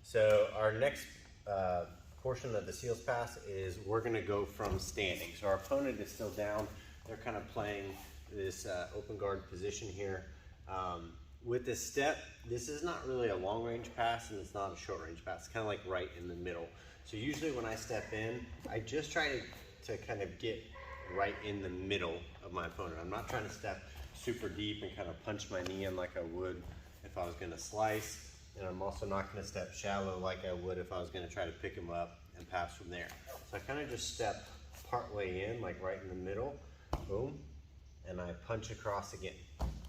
So our next portion of the seals pass is we're gonna go from standing. So our opponent is still down. They're kind of playing this open guard position here. With this step, this is not really a long range pass and it's not a short range pass. It's kind of like right in the middle. So usually when I step in, I just try to kind of get right in the middle of my opponent. I'm not trying to step super deep and kind of punch my knee in like I would if I was gonna slice. And I'm also not gonna step shallow like I would if I was gonna try to pick him up and pass from there. So I kind of just step part way in, like right in the middle, boom, and I punch across again,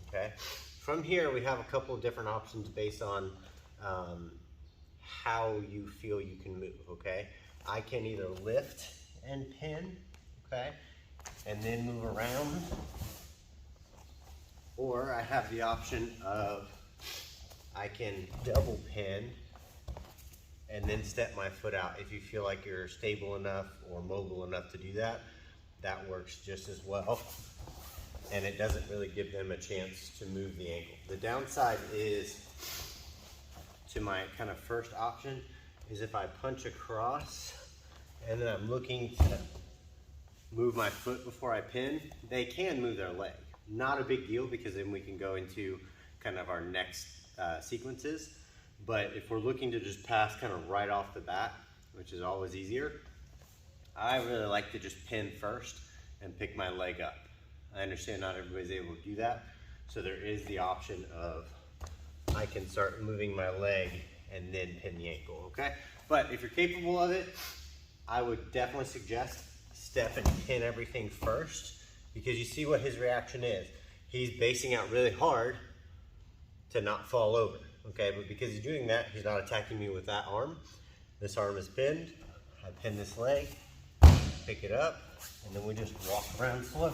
okay? From here, we have a couple of different options based on how you feel you can move, okay? I can either lift and pin, okay, and then move around, or I have the option of I can double pin and then step my foot out. If you feel like you're stable enough or mobile enough to do that, that works just as well. And it doesn't really give them a chance to move the ankle. The downside is, to my kind of first option, is if I punch across and then I'm looking to move my foot before I pin, they can move their leg. Not a big deal because then we can go into kind of our next sequences. But if we're looking to just pass kind of right off the bat, which is always easier, I really like to just pin first and pick my leg up. I understand not everybody's able to do that, so there is the option of I can start moving my leg and then pin the ankle, okay? But if you're capable of it, I would definitely suggest step and pin everything first, because you see what his reaction is. He's basing out really hard to not fall over, okay? But because he's doing that, he's not attacking me with that arm. This arm is pinned. I pin this leg, pick it up, and then we just walk around slow.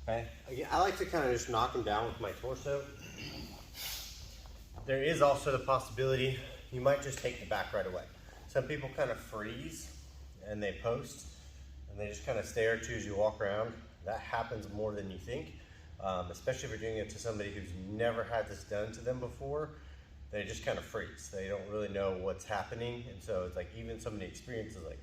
Okay. Again, I like to kind of just knock him down with my torso. There is also the possibility you might just take the back right away. Some people kind of freeze and they post and they just kind of stare at you as you walk around. That happens more than you think, especially if you're doing it to somebody who's never had this done to them before. They just kind of freeze. They don't really know what's happening, and so it's like even somebody experiences like,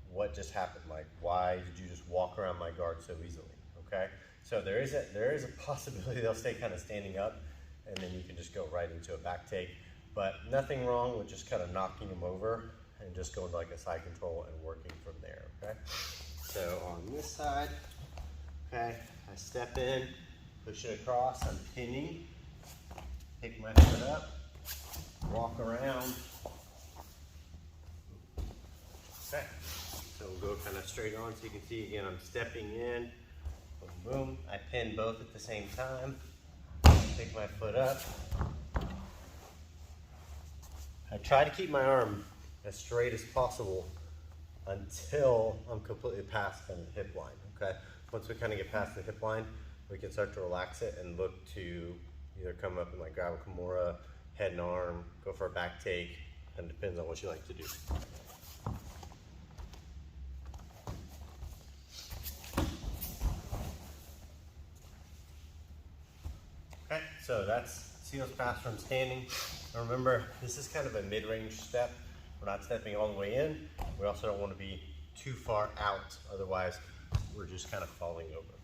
what just happened? Like, why did you just walk around my guard so easily? Okay. So there is a possibility they'll stay kind of standing up and then you can just go right into a back take. But nothing wrong with just kind of knocking them over and just going to like a side control and working from there, okay? So on this side, okay, I step in, push it across, I'm pinning, pick my foot up, walk around. Okay, so we'll go kind of straight on so you can see again, I'm stepping in. Boom, boom. I pin both at the same time. Pick my foot up. I try to keep my arm as straight as possible until I'm completely past kind of the hip line, okay? Once we kind of get past the hip line, we can start to relax it and look to either come up and like grab a Kimura, head and arm, go for a back take, and it depends on what you like to do. Okay, so that's seals pass from standing. And remember, this is kind of a mid-range step. We're not stepping all the way in. We also don't want to be too far out, otherwise we're just kind of falling over.